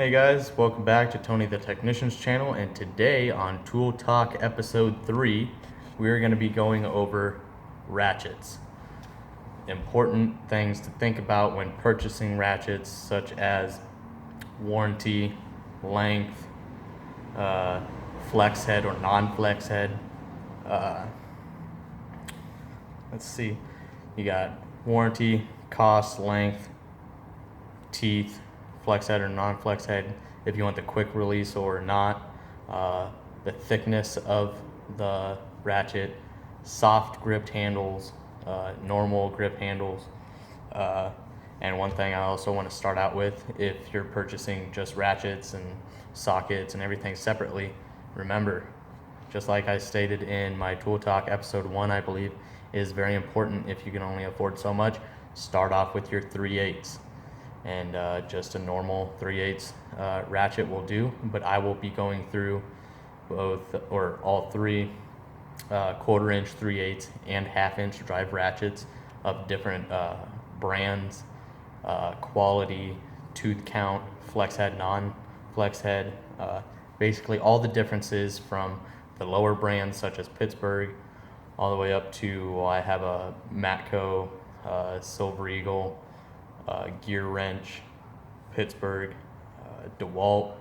Hey guys, welcome back to Tony the Technician's channel, and today on Tool Talk episode 3 we're going to be going over ratchets. Important things to think about when purchasing ratchets, such as warranty, length, flex head or non-flex head. Let's see, you got warranty, cost, length, teeth, flex head or non-flex head, if you want the quick release or not, the thickness of the ratchet, soft gripped handles, normal grip handles, and one thing I also want to start out with, if you're purchasing just ratchets and sockets and everything separately, remember, just like I stated in my Tool Talk episode 1, I believe, it is very important, if you can only afford so much, start off with your 3/8. And just a normal 3/8 ratchet will do, but I will be going through both or all three 1/4 inch 3/8 and 1/2 inch drive ratchets of different brands, quality, tooth count, flex head, non-flex head, basically all the differences from the lower brands such as Pittsburgh all the way up to, I have a Matco, Silver Eagle, Gear Wrench, Pittsburgh, DeWalt,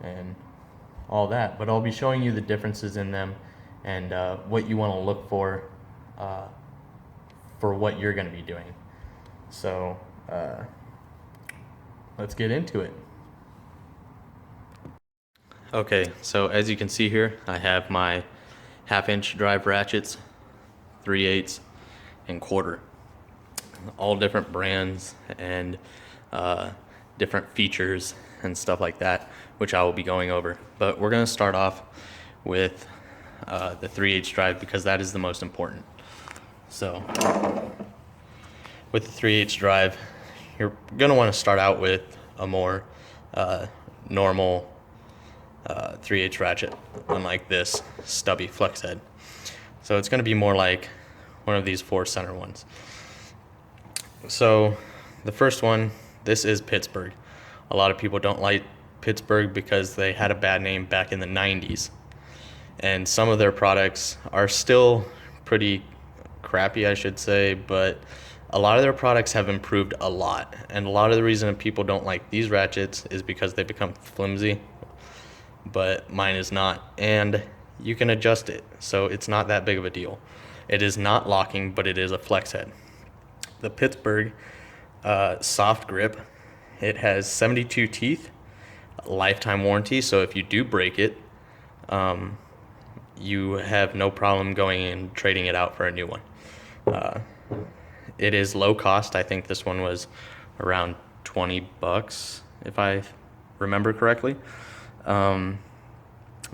and all that. But I'll be showing you the differences in them and what you want to look for what you're going to be doing. So let's get into it. Okay, so as you can see here, I have my 1/2 inch drive ratchets, 3/8, and 1/4. All different brands and different features and stuff like that, which I will be going over. But we're going to start off with the 3/8 drive because that is the most important. So with the 3/8 drive, you're going to want to start out with a more normal 3/8 ratchet, unlike this stubby flex head. So it's going to be more like one of these 4-center ones. So the first one, this is Pittsburgh. A lot of people don't like Pittsburgh because they had a bad name back in the 90s. And some of their products are still pretty crappy, I should say, but a lot of their products have improved a lot. And a lot of the reason people don't like these ratchets is because they become flimsy, but mine is not. And you can adjust it, so it's not that big of a deal. It is not locking, but it is a flex head. The Pittsburgh soft grip, it has 72 teeth, lifetime warranty, so if you do break it, you have no problem going and trading it out for a new one. It is low cost. I think this one was around $20 if I remember correctly.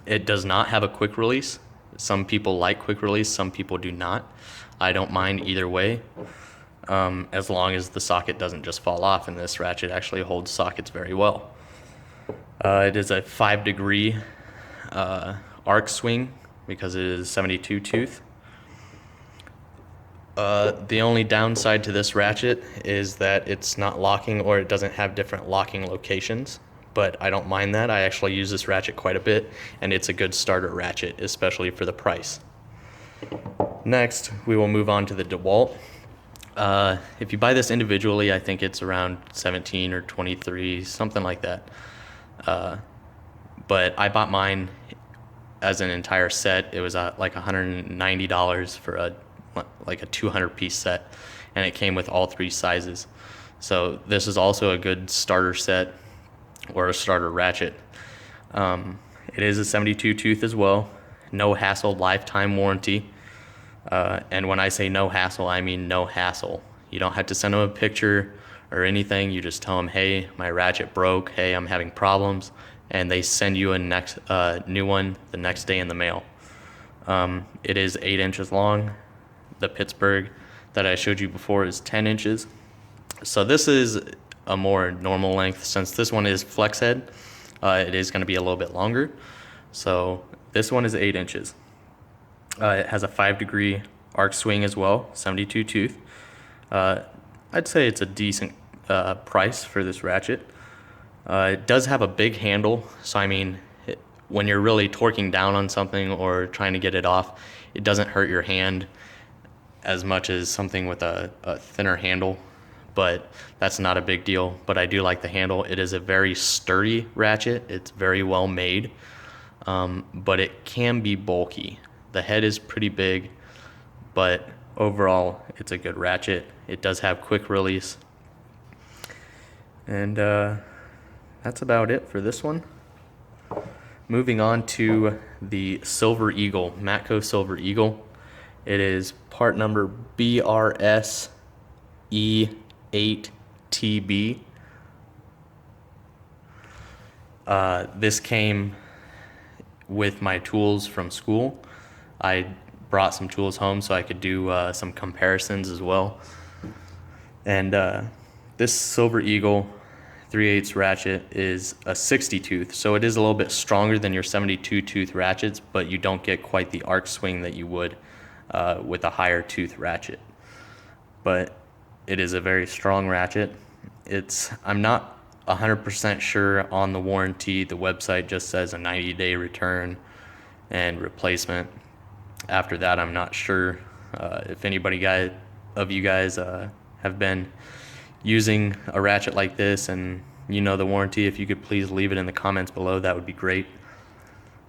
It does not have a quick release. Some people like quick release, some people do not. I don't mind either way. As long as the socket doesn't just fall off, and this ratchet actually holds sockets very well. It is a 5-degree arc swing because it is 72 tooth. The only downside to this ratchet is that it's not locking, or it doesn't have different locking locations, but I don't mind that. I actually use this ratchet quite a bit, and it's a good starter ratchet, especially for the price. Next, we will move on to the DeWalt. If you buy this individually, I think it's around 17 or 23, something like that. But I bought mine as an entire set. It was like $190 for a 200-piece set, and it came with all 3 sizes. So this is also a good starter set or a starter ratchet. It is a 72 tooth as well. No hassle, lifetime warranty. And when I say no hassle, I mean no hassle. You don't have to send them a picture or anything. You just tell them, hey, my ratchet broke. Hey, I'm having problems. And they send you a new one the next day in the mail. It is 8 inches long. The Pittsburgh that I showed you before is 10 inches. So this is a more normal length. Since this one is flex head, it is going to be a little bit longer. So this one is 8 inches. It has a 5-degree arc swing as well, 72 tooth. I'd say it's a decent price for this ratchet. It does have a big handle, so I mean, when you're really torquing down on something or trying to get it off, it doesn't hurt your hand as much as something with a thinner handle, but that's not a big deal. But I do like the handle. It is a very sturdy ratchet. It's very well made, but it can be bulky. The head is pretty big, but overall, it's a good ratchet. It does have quick release. And that's about it for this one. Moving on to the Silver Eagle, Matco Silver Eagle. It is part number BRSE8TB. This came with my tools from school. I brought some tools home so I could do some comparisons as well. And this Silver Eagle 3/8 ratchet is a 60 tooth, so it is a little bit stronger than your 72 tooth ratchets, but you don't get quite the arc swing that you would with a higher tooth ratchet. But it is a very strong ratchet. I'm not 100% sure on the warranty. The website just says a 90-day return and replacement. After that, I'm not sure. If anybody of you guys have been using a ratchet like this and you know the warranty, if you could please leave it in the comments below, that would be great.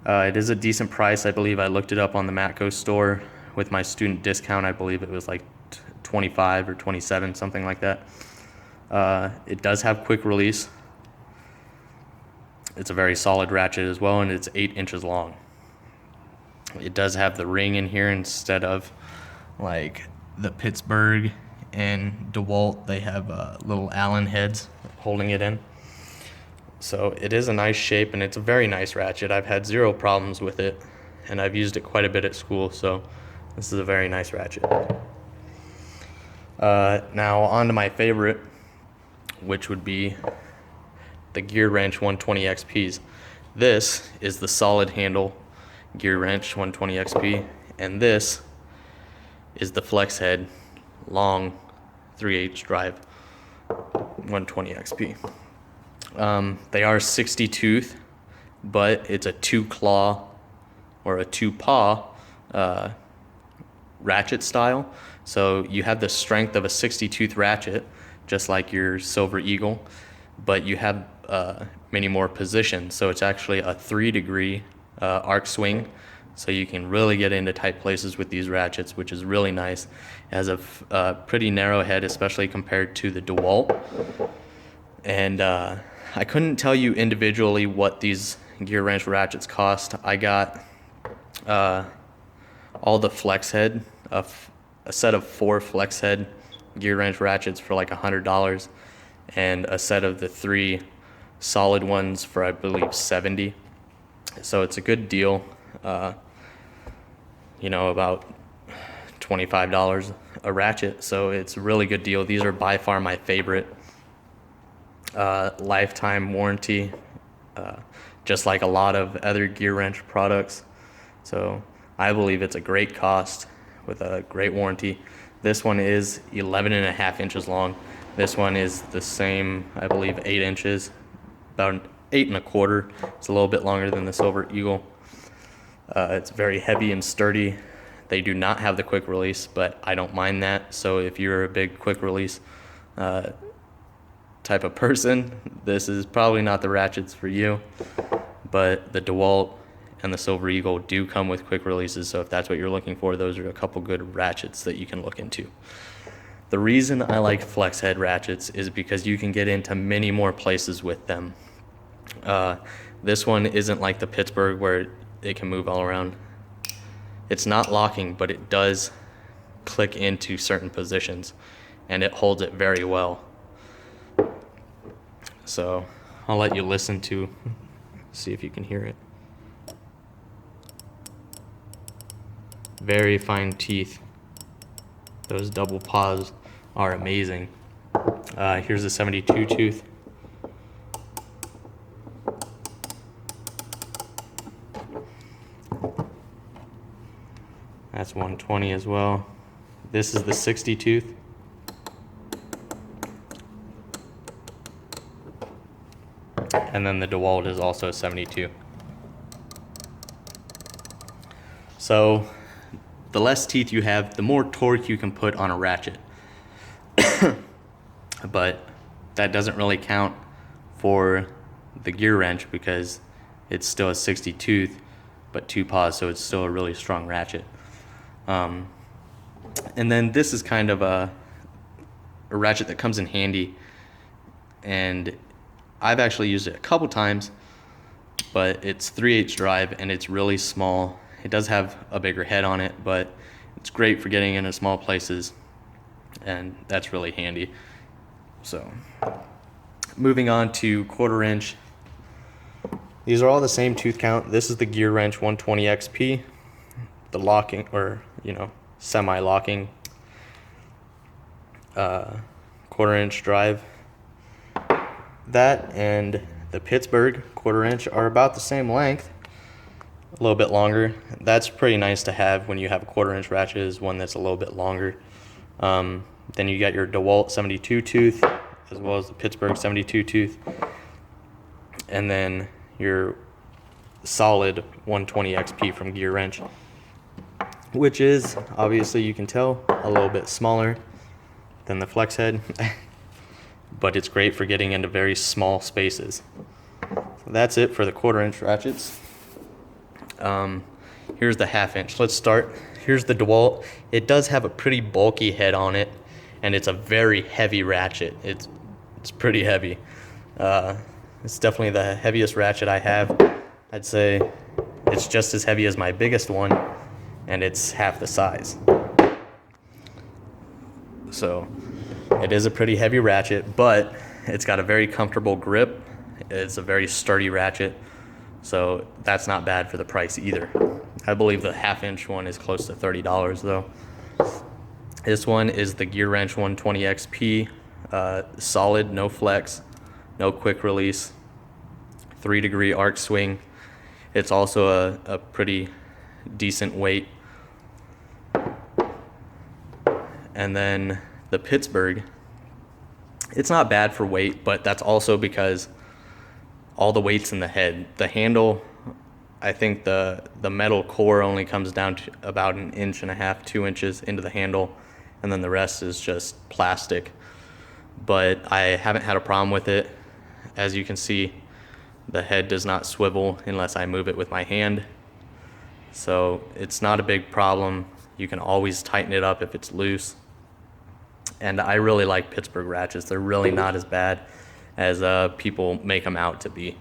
It is a decent price. I believe I looked it up on the Matco store with my student discount. I believe it was like 25 or 27, something like that. It does have quick release. It's a very solid ratchet as well, and it's 8 inches long. It does have the ring in here instead of like the Pittsburgh and DeWalt. They have little Allen heads holding it in. So it is a nice shape, and it's a very nice ratchet. I've had zero problems with it, and I've used it quite a bit at school, so this is a very nice ratchet. Now on to my favorite, which would be the Gear Wrench 120 XPs. This is the solid handle Gear Wrench 120 XP, and this is the flex head long 3/8 drive 120 XP. They are 60 tooth, but it's a 2 claw or a 2 paw ratchet style. So you have the strength of a 60 tooth ratchet, just like your Silver Eagle, but you have many more positions. So it's actually a 3-degree arc swing. So you can really get into tight places with these ratchets, which is really nice. It has a pretty narrow head, especially compared to the DeWalt. And I couldn't tell you individually what these Gear Wrench ratchets cost. I got all the flex head, a set of 4 flex head Gear Wrench ratchets for like $100, and a set of the 3 solid ones for, I believe, $70. So it's a good deal. About $25 a ratchet, so it's a really good deal. These are by far my favorite. Lifetime warranty, just like a lot of other Gear Wrench products. So I believe it's a great cost with a great warranty. This one is 11.5 inches long. This one is the same, I believe, 8 inches, about 8 1/4. It's a little bit longer than the Silver Eagle. It's very heavy and sturdy. They do not have the quick release, but I don't mind that. So if you're a big quick release type of person, this is probably not the ratchets for you. But the DeWalt and the Silver Eagle do come with quick releases, so if that's what you're looking for, those are a couple good ratchets that you can look into. The reason I like flex head ratchets is because you can get into many more places with them. This one isn't like the Pittsburgh where it can move all around. It's not locking, but it does click into certain positions, and it holds it very well. So I'll let you listen to, see if you can hear it. Very fine teeth. Those double paws are amazing. Here's a 72 tooth. That's 120 as well. This is the 60 tooth. and then the DeWalt is also 72. So the less teeth you have, the more torque you can put on a ratchet. But that doesn't really count for the gear wrench because it's still a 60 tooth, but 2 paws, so it's still a really strong ratchet. And then this is kind of a ratchet that comes in handy, and I've actually used it a couple times, but it's 3/8 drive and it's really small. It does have a bigger head on it, but it's great for getting into small places, and that's really handy. So moving on to 1/4 inch. These are all the same tooth count. This is the gear wrench 120 XP, the locking, or semi-locking 1/4 inch drive. That and the Pittsburgh 1/4 inch are about the same length, a little bit longer. That's pretty nice to have when you have a 1/4 inch ratchet, is one that's a little bit longer. Then you got your DeWalt 72 tooth, as well as the Pittsburgh 72 tooth, and then your solid 120 XP from Gear Wrench, which is, obviously you can tell, a little bit smaller than the flex head, but it's great for getting into very small spaces. So that's it for the 1/4 inch ratchets. Here's the 1/2 inch. Let's start. Here's the DeWalt. It does have a pretty bulky head on it, and it's a very heavy ratchet. It's pretty heavy. It's definitely the heaviest ratchet I have. I'd say it's just as heavy as my biggest one, and it's half the size. So it is a pretty heavy ratchet, but it's got a very comfortable grip. It's a very sturdy ratchet, so that's not bad for the price either. I believe the 1/2 inch one is close to $30 though. This one is the Gear Wrench 120 XP, solid, no flex, no quick release, 3-degree arc swing. It's also a pretty decent weight. And then the Pittsburgh, it's not bad for weight, but that's also because all the weight's in the head. The handle, I think the metal core only comes down to about 1.5 inches, 2 inches into the handle, and then the rest is just plastic. But I haven't had a problem with it. As you can see, the head does not swivel unless I move it with my hand. So it's not a big problem. You can always tighten it up if it's loose. And I really like Pittsburgh ratchets. They're really not as bad as people make them out to be.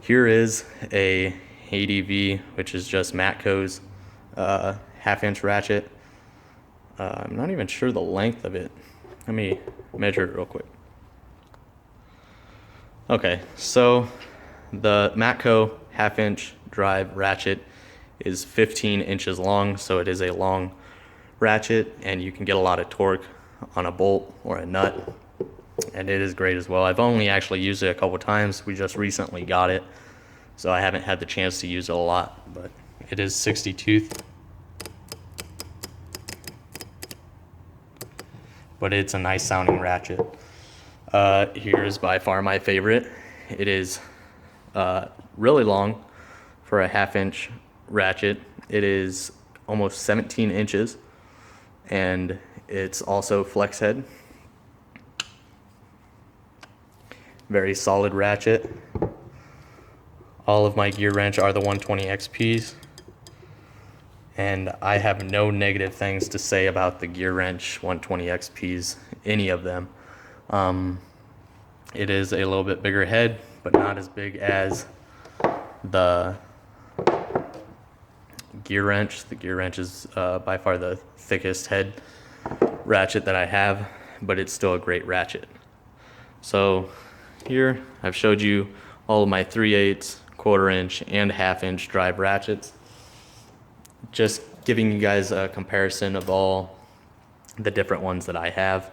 Here is a ADV, which is just Matco's 1/2 inch ratchet. I'm not even sure the length of it. Let me measure it real quick. Okay, so the Matco 1/2 inch drive ratchet is 15 inches long, so it is a long ratchet, and you can get a lot of torque on a bolt or a nut, and it is great as well. I've only actually used it a couple times. We just recently got it, so I haven't had the chance to use it a lot, but it is 60 tooth. But it's a nice sounding ratchet. Here is by far my favorite. It is really long for a 1/2 inch ratchet. It is almost 17 inches, and it's also flex head. Very solid ratchet. All of my Gear Wrench are the 120 XPs, and I have no negative things to say about the Gear Wrench 120 XPs, any of them. It is a little bit bigger head, but not as big as the Gear Wrench. The Gear Wrench is by far the thickest head ratchet that I have, but it's still a great ratchet. So here I've showed you all of my 3/8, 1/4 inch, and 1/2 inch drive ratchets. Just giving you guys a comparison of all the different ones that I have.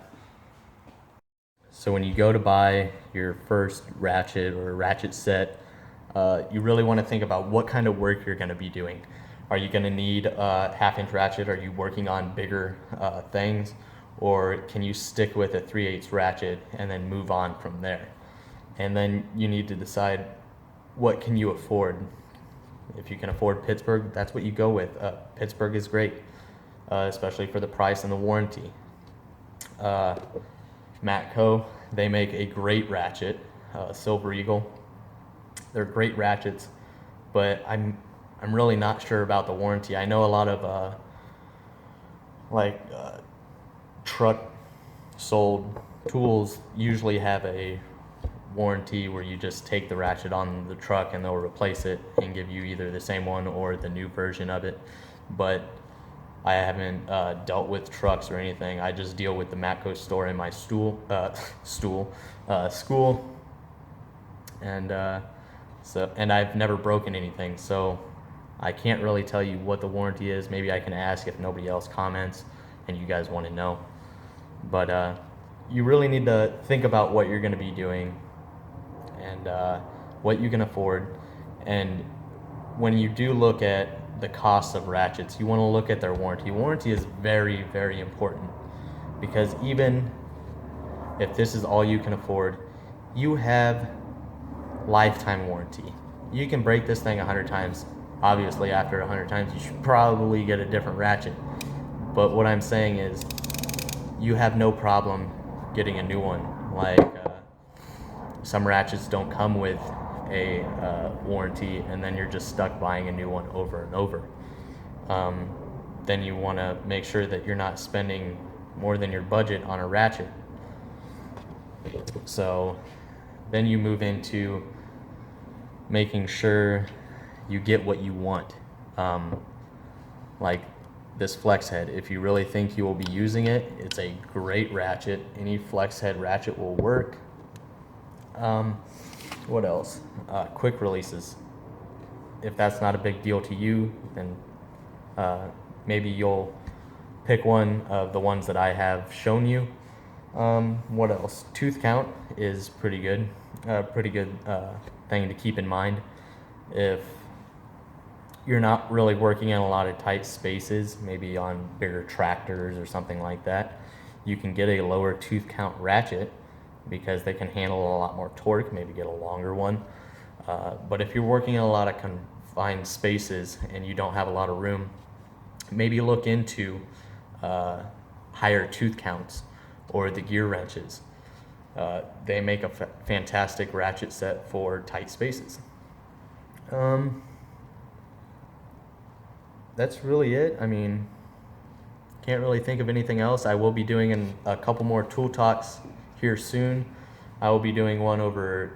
So when you go to buy your first ratchet or ratchet set, you really want to think about what kind of work you're going to be doing. Are you going to need a 1/2 inch ratchet? Are you working on bigger things? Or can you stick with a 3/8 ratchet and then move on from there? And then you need to decide what can you afford. If you can afford Pittsburgh, that's what you go with. Pittsburgh is great, especially for the price and the warranty. Matco, they make a great ratchet, Silver Eagle. They're great ratchets, but I'm really not sure about the warranty. I know a lot of truck sold tools usually have a warranty where you just take the ratchet on the truck and they'll replace it and give you either the same one or the new version of it. But I haven't dealt with trucks or anything. I just deal with the Matco store in my school, and and I've never broken anything, so I can't really tell you what the warranty is. Maybe I can ask if nobody else comments and you guys want to know. But you really need to think about what you're going to be doing and what you can afford. And when you do look at the cost of ratchets, you want to look at their warranty. Warranty is very, very important, because even if this is all you can afford, you have lifetime warranty. You can break this thing 100 times. Obviously, after 100 times, you should probably get a different ratchet. But what I'm saying is, you have no problem getting a new one. Some ratchets don't come with a warranty, and then you're just stuck buying a new one over and over. Then you want to make sure that you're not spending more than your budget on a ratchet. So then you move into making sure you get what you want. Like this flex head, if you really think you will be using it, it's a great ratchet. Any flex head ratchet will work. What else? Quick releases. If that's not a big deal to you, then maybe you'll pick one of the ones that I have shown you. What else? Tooth count is pretty good. Pretty good thing to keep in mind. If you're not really working in a lot of tight spaces, maybe on bigger tractors or something like that, you can get a lower tooth count ratchet because they can handle a lot more torque, maybe get a longer one. But if you're working in a lot of confined spaces and you don't have a lot of room, maybe look into higher tooth counts or the gear wrenches. They make a fantastic ratchet set for tight spaces. That's really it. I mean, can't really think of anything else. I will be doing a couple more tool talks here soon. I will be doing one over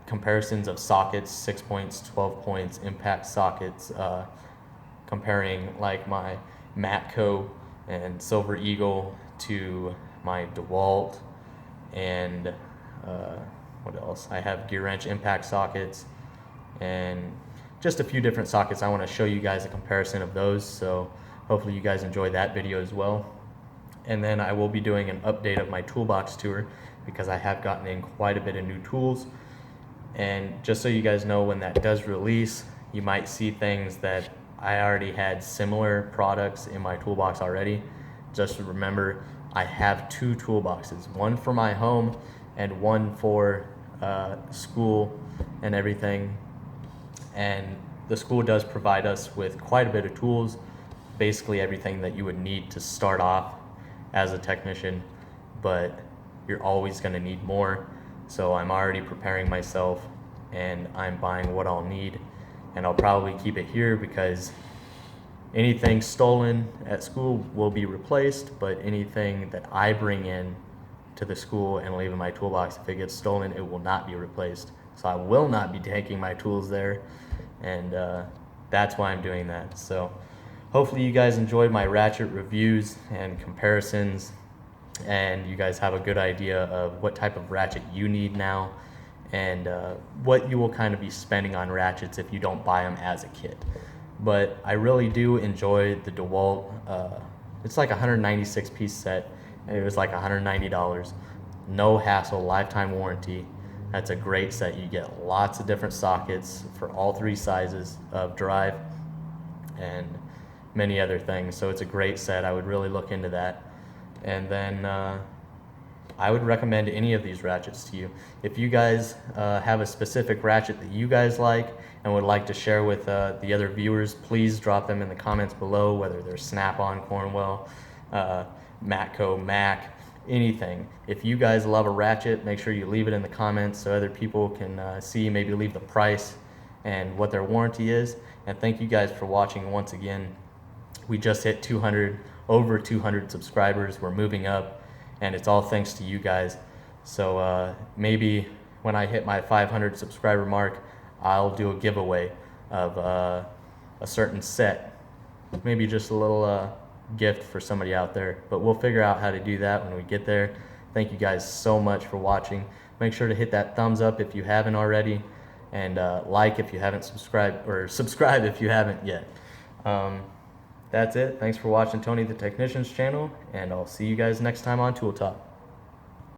comparisons of sockets, 6 points, 12 points, impact sockets, comparing like my Matco and Silver Eagle to my DeWalt, and what else? I have gear wrench impact sockets and just a few different sockets. I want to show you guys a comparison of those, so hopefully you guys enjoy that video as well. And then I will be doing an update of my toolbox tour, because I have gotten in quite a bit of new tools. And just so you guys know, when that does release, you might see things that I already had similar products in my toolbox already. Just remember, I have two toolboxes, one for my home and one for school and everything. And the school does provide us with quite a bit of tools, basically everything that you would need to start off as a technician, but you're always going to need more. So I'm already preparing myself, and I'm buying what I'll need, and I'll probably keep it here because anything stolen at school will be replaced, but anything that I bring in to the school and leave in my toolbox, if it gets stolen, it will not be replaced. So I will not be taking my tools there, and that's why I'm doing that. So hopefully you guys enjoyed my ratchet reviews and comparisons, and you guys have a good idea of what type of ratchet you need now, and what you will kind of be spending on ratchets if you don't buy them as a kit. But I really do enjoy the DeWalt. It's like a 196 piece set, and it was like $190. No hassle, lifetime warranty. That's a great set. You get lots of different sockets for all three sizes of drive and many other things. So it's a great set. I would really look into that. And then I would recommend any of these ratchets to you. If you guys have a specific ratchet that you guys like and would like to share with the other viewers, please drop them in the comments below, whether they're Snap-on, Cornwell, Matco, Mac, anything. If you guys love a ratchet, make sure you leave it in the comments so other people can see, maybe leave the price and what their warranty is. And thank you guys for watching once again. We just hit over 200 subscribers. We're moving up, and it's all thanks to you guys. So maybe when I hit my 500 subscriber mark, I'll do a giveaway of a certain set, maybe just a little gift for somebody out there, but we'll figure out how to do that when we get there. Thank you guys so much for watching. Make sure to hit that thumbs up if you haven't already, and like if you haven't subscribed, or subscribe if you haven't yet. That's it. Thanks for watching Tony the Technician's channel, and I'll see you guys next time on Tool Talk.